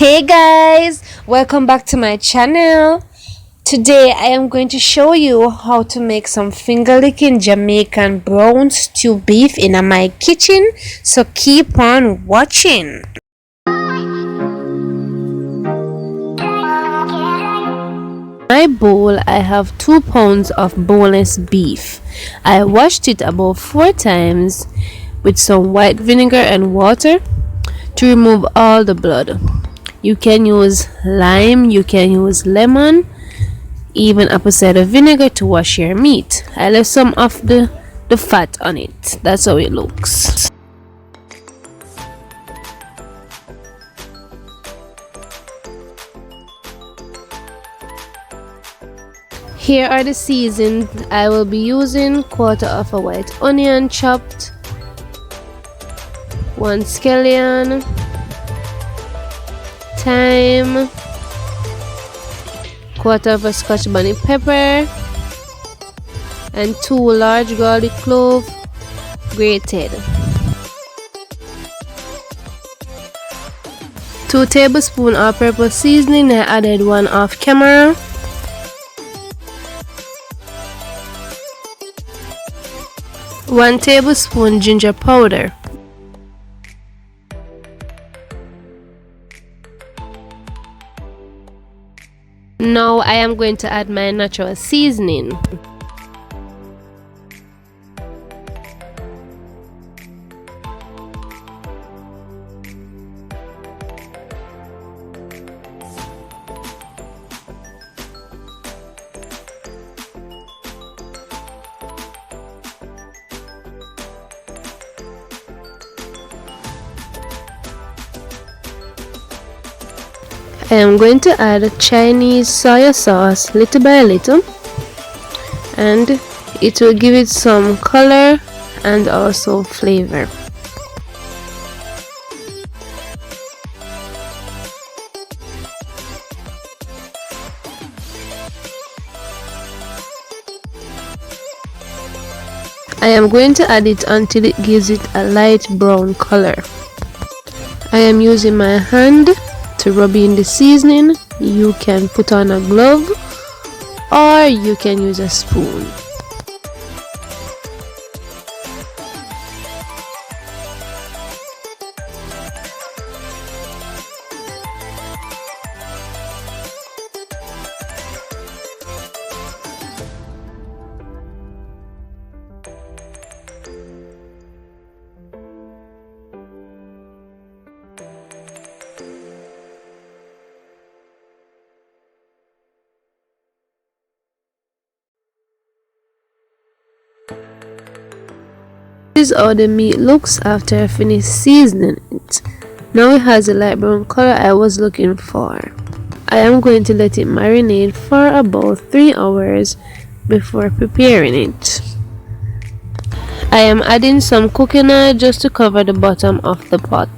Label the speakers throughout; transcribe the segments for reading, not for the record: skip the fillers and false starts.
Speaker 1: Hey guys, welcome back to my channel. Today I am going to show you how to make some finger licking Jamaican brown stew beef in my kitchen, so keep on watching. In my bowl I have 2 pounds of boneless beef. I washed it about 4 times with some white vinegar and water to remove all the blood. You can use lime, you can use lemon, even apple cider vinegar to wash your meat. I left some of the fat on it. That's how it looks. Here are the seasons I will be using: 1/4 of a white onion chopped, 1 scallion, thyme, 1/4 of a scotch bonnet pepper, and 2 large garlic cloves grated. 2 tablespoons all-purpose seasoning. I added 1 off camera. 1 tablespoon ginger powder. Now I am going to add my natural seasoning. I am going to add Chinese soya sauce little by little, and it will give it some color and also flavor. I am going to add it until it gives it a light brown color. I am using my hand to rub in the seasoning. You can put on a glove or you can use a spoon. This is how the meat looks after I finish seasoning it. Now it has a light brown color I was looking for. I am going to let it marinate for about 3 hours before preparing it. I am adding some cooking oil just to cover the bottom of the pot.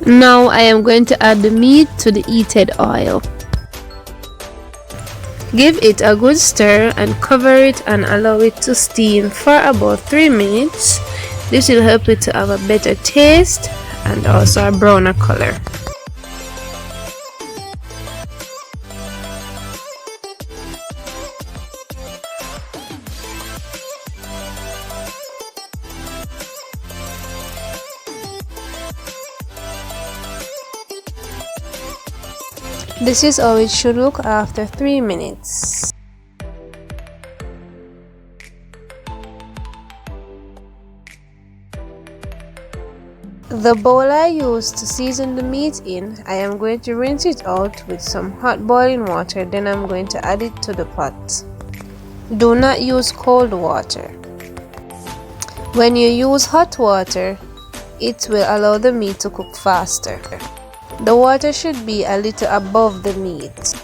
Speaker 1: Now I am going to add the meat to the heated oil. Give it a good stir and cover it and allow it to steam for about 3 minutes. This will help it to have a better taste and also a browner color. This is how it should look after 3 minutes. The bowl I used to season the meat in, I am going to rinse it out with some hot boiling water, then I'm going to add it to the pot. Do not use cold water. When you use hot water, it will allow the meat to cook faster. The water should be a little above the meat.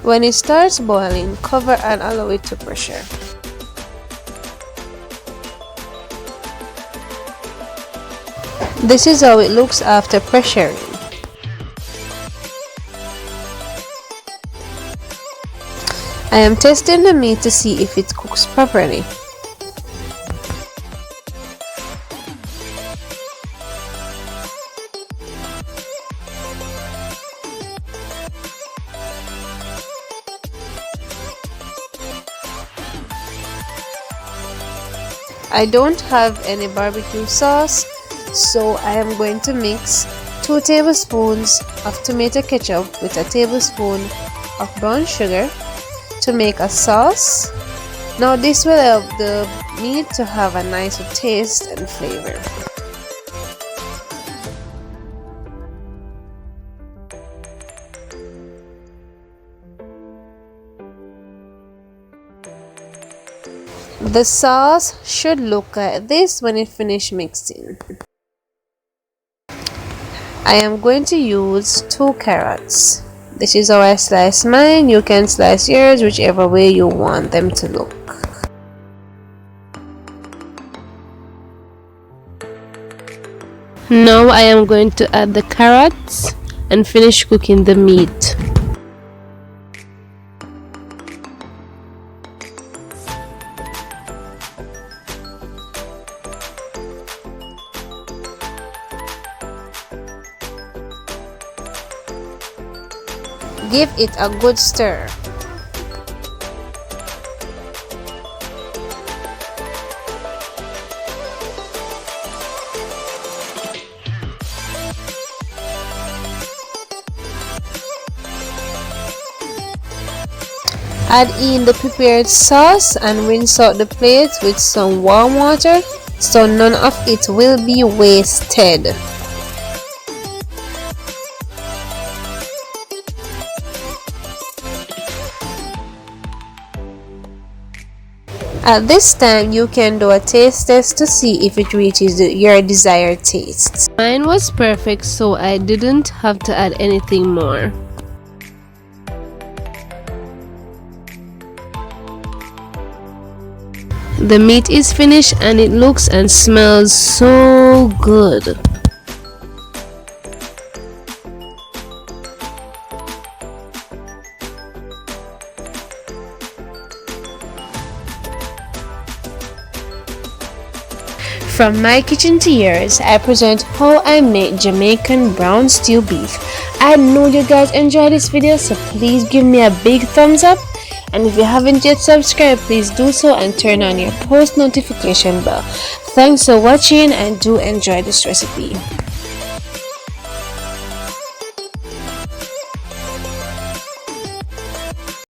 Speaker 1: When it starts boiling, cover and allow it to pressure. This is how it looks after pressuring. I am testing the meat to see if it cooks properly. I don't have any barbecue sauce, so I am going to mix 2 tablespoons of tomato ketchup with a tablespoon of brown sugar to make a sauce. Now this will help the meat to have a nicer taste and flavor. The sauce should look like this when it finishes mixing. I am going to use 2 carrots. This is how I slice mine. You can slice yours whichever way you want them to look. Now I am going to add the carrots and finish cooking the meat. Give it a good stir. Add in the prepared sauce and rinse out the plate with some warm water so none of it will be wasted. At this time, you can do a taste test to see if it reaches your desired taste. Mine was perfect, so I didn't have to add anything more. The meat is finished and it looks and smells so good. From my kitchen to yours, I present how I make Jamaican brown stew beef. I know you guys enjoyed this video, so please give me a big thumbs up. And if you haven't yet subscribed, please do so and turn on your post notification bell. Thanks for watching and do enjoy this recipe.